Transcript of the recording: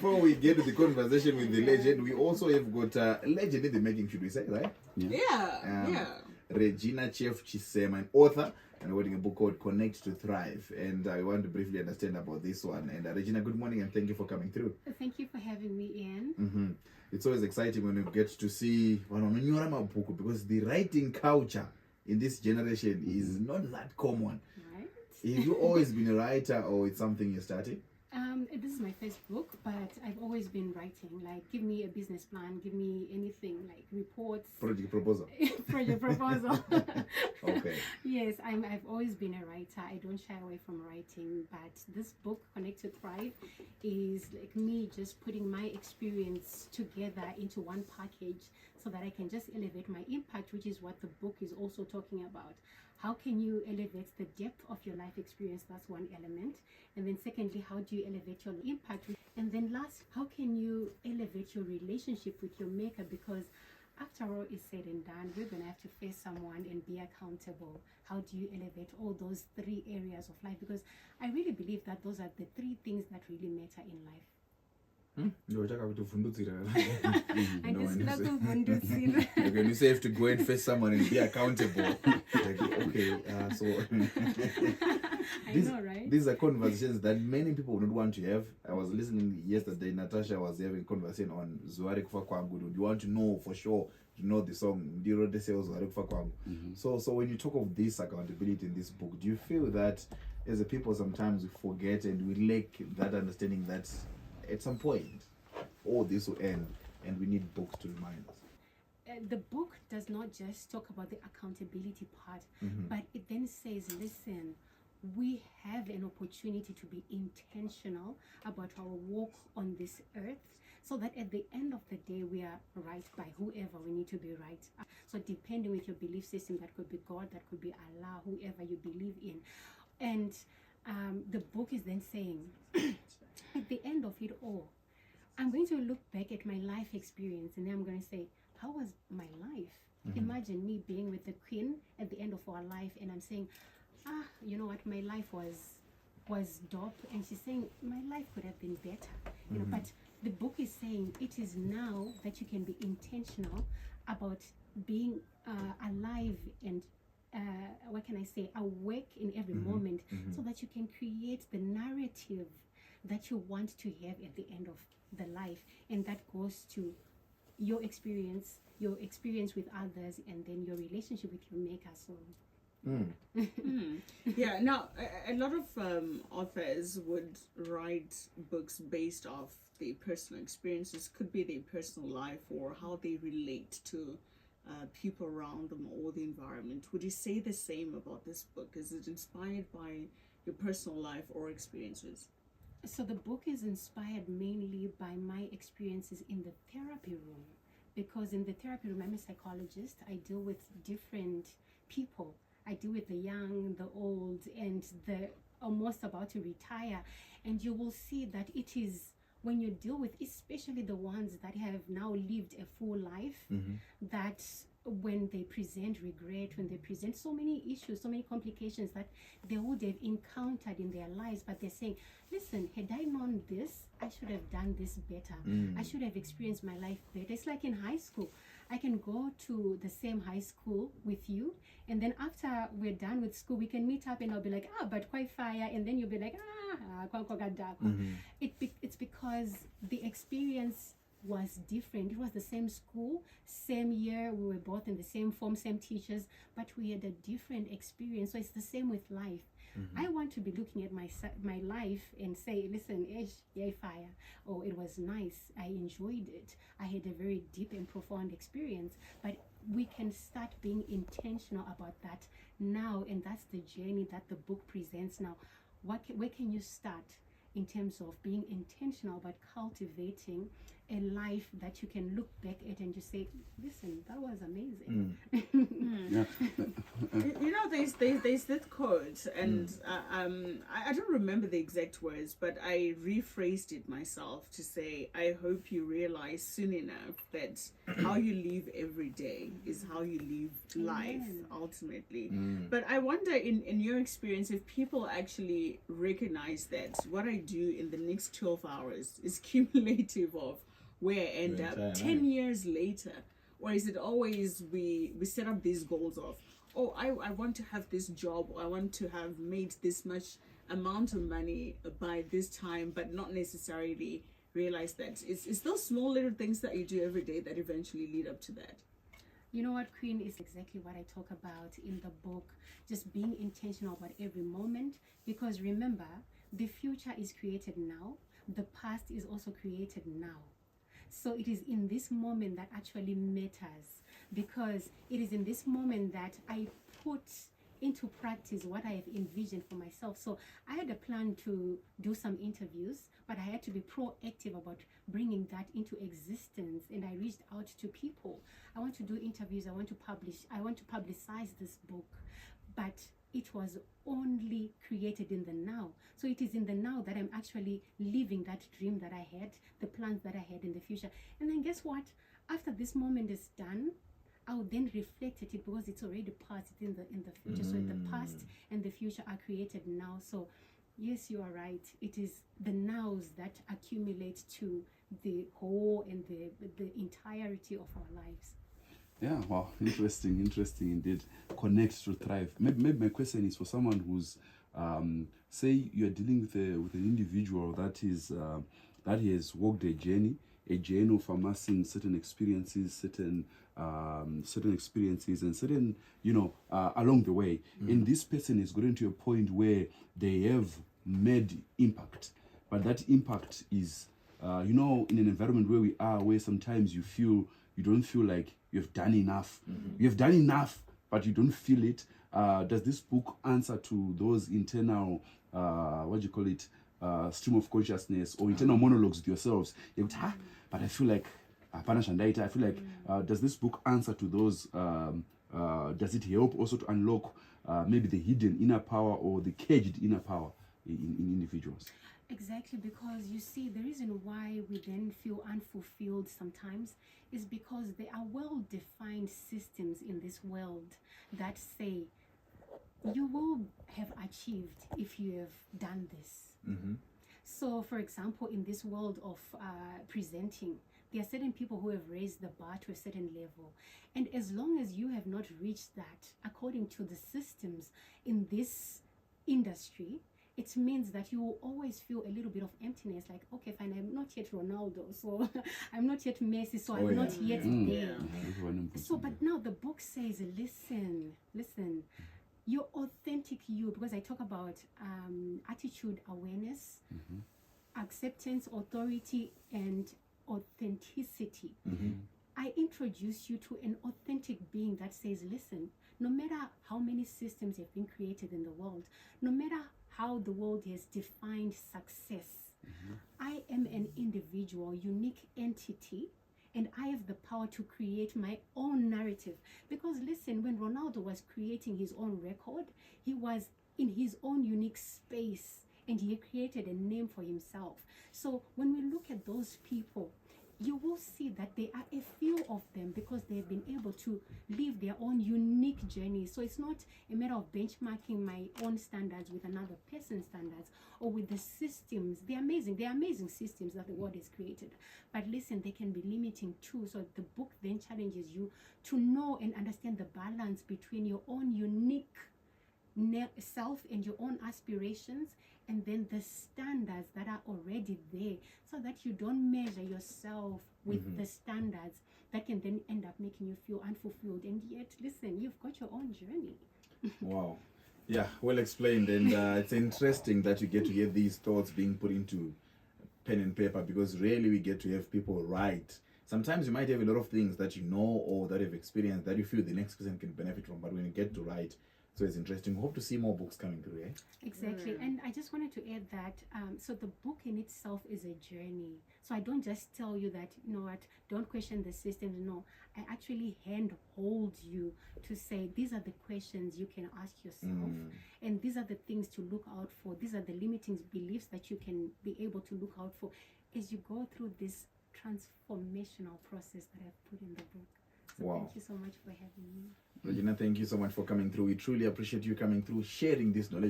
before we get to the conversation with the legend, we also have got a legend in the making, should we say, right? Yeah. Regina Chefu Chisema, an author, and writing a book called Connect to Thrive. And I want to briefly understand about this one. And Regina, good morning and thank you for coming through. Thank you for having me, Ian. Mm-hmm. It's always exciting when you get to see because the writing culture in this generation is not that common. Right. Have you always been a writer or it's something you started? This is my first book, but I've always been writing. Like, give me a business plan, give me anything, like reports. Project proposal. Project proposal. Okay. Yes, I've always been a writer. I don't shy away from writing, but this book, Connect to Thrive, is like me just putting my experience together into one package so that I can just elevate my impact, which is what the book is also talking about. How can you elevate the depth of your life experience? That's one element. And then secondly, how do you elevate your impact? And then last, how can you elevate your relationship with your maker? Because after all is said and done, we're going to have to face someone and be accountable. How do you elevate all those three areas of life? Because I really believe that those are the three things that really matter in life. When you say you have to go and face someone and be accountable, like, okay, so I know, right? These are conversations that many people would not want to have. I was listening yesterday, Natasha was having a conversation on Zwari Kufa Kwangu. Do you want to know for sure, to know the song? Do you know the sales Zwari Kufa Kwangu? So when you talk of this accountability in this book, do you feel that as a people sometimes we forget and we lack that understanding that at some point all this will end and we need books to remind us? The book does not just talk about the accountability part, but it then says, listen, we have an opportunity to be intentional about our walk on this earth so that at the end of the day we are right by whoever we need to be right. So depending with your belief system, that could be God, that could be Allah, whoever you believe in. And the book is then saying, at the end of it all, I'm going to look back at my life experience and then I'm going to say, how was my life? Imagine me being with the queen at the end of our life and I'm saying, you know what, my life was dope. And she's saying, my life could have been better. You know, but the book is saying it is now that you can be intentional about being alive and what can I say, awake in every moment so that you can create the narrative that you want to have at the end of the life, and that goes to your experience with others, and then your relationship with your maker. So yeah, now a lot of authors would write books based off their personal experiences, could be their personal life or how they relate to people around them or the environment. Would you say the same about this book? Is it inspired by your personal life or experiences? So the book is inspired mainly by my experiences in the therapy room, because in the therapy room, I'm a psychologist. I deal with different people. I deal with the young, the old, and the almost about to retire. And you will see that it is when you deal with, especially the ones that have now lived a full life, that when they present regret, when they present so many issues, so many complications that they would have encountered in their lives, but they're saying, listen, had I known this, I should have done this better. I should have experienced my life better. It's like in high school. I can go to the same high school with you, and then after we're done with school, we can meet up and I'll be like, but quite fire, and then you'll be like, it's because the experience was different. It was the same school, same year, we were both in the same form, same teachers, but we had a different experience. So it's the same with life. I want to be looking at my life and say, listen, yay fire, or it was nice, I enjoyed it, I had a very deep and profound experience. But we can start being intentional about that now, and that's the journey that the book presents now. Where can you start in terms of being intentional about cultivating a life that you can look back at and just say, listen, that was amazing. You know, there's that quote, and I don't remember the exact words, but I rephrased it myself to say, I hope you realize soon enough that how you live every day is how you live life ultimately. But I wonder, in your experience, if people actually recognize that what I do in the next 12 hours is cumulative of where I end The up entire 10 life. years later? Or is it always we set up these goals of, oh, I want to have this job, or I want to have made this much amount of money by this time, but not necessarily realize that it's those small little things that you do every day that eventually lead up to that. You know what, Queen, is exactly what I talk about in the book. Just being intentional about every moment. Because remember, the future is created now, the past is also created now. So it is in this moment that actually matters, because it is in this moment that I put into practice what I have envisioned for myself. So I had a plan to do some interviews, but I had to be proactive about bringing that into existence, and I reached out to people. I want to do interviews, I want to publicize this book, but it was only created in the now. So it is in the now that I'm actually living that dream that I had, the plans that I had in the future. And then guess what? After this moment is done, I will then reflect at it, because it's already past, it's in the future. So the past and the future are created now. So yes, you are right. It is the nows that accumulate to the whole and the entirety of our lives. Yeah, wow, interesting indeed. Connect to thrive. Maybe my question is for someone who's, say you're dealing with an individual that is that has walked a journey of amassing certain experiences, certain experiences, and certain, along the way. And this person is getting to a point where they have made impact, but that impact is, in an environment where we are, where sometimes you don't feel like you've done enough. You have done enough, but you don't feel it. Does this book answer to those internal, stream of consciousness or internal monologues with yourselves? You go, but I feel like, I feel like, does this book answer to those? Does it help also to unlock maybe the hidden inner power or the caged inner power in individuals? Exactly, because you see, the reason why we then feel unfulfilled sometimes is because there are well-defined systems in this world that say you will have achieved if you have done this. So, for example, in this world of presenting, there are certain people who have raised the bar to a certain level. And as long as you have not reached that, according to the systems in this industry, it means that you will always feel a little bit of emptiness, like, okay, fine, I'm not yet Ronaldo, so I'm not yet Messi, so I'm not yet there. So, but now the book says, listen, your authentic you, because I talk about attitude awareness, acceptance, authority, and authenticity. I introduce you to an authentic being that says, listen, no matter how many systems have been created in the world, no matter how the world has defined success, I am an individual, unique entity, and I have the power to create my own narrative. Because listen, when Ronaldo was creating his own record, he was in his own unique space, and he created a name for himself. So when we look at those people, you will see that there are a few of them because they've been able to live their own unique journey. So it's not a matter of benchmarking my own standards with another person's standards or with the systems. They're amazing systems that the world has created. But listen, they can be limiting too. So the book then challenges you to know and understand the balance between your own unique self and your own aspirations, and then the standards that are already there, so that you don't measure yourself with the standards that can then end up making you feel unfulfilled. And yet, listen, you've got your own journey. Wow. Yeah, well explained. And it's interesting that you get to hear these thoughts being put into pen and paper, because rarely we get to have people write. Sometimes you might have a lot of things that you know or that you've experienced that you feel the next person can benefit from, but when you get to write, so it's interesting. We hope to see more books coming through, eh? Exactly. And I just wanted to add that, so the book in itself is a journey. So I don't just tell you that, you know what, don't question the systems. No, I actually handhold you to say, these are the questions you can ask yourself. And these are the things to look out for. These are the limiting beliefs that you can be able to look out for as you go through this transformational process that I've put in the book. So Wow. Thank you so much for having me. Regina, thank you so much for coming through. We truly appreciate you coming through, sharing this knowledge.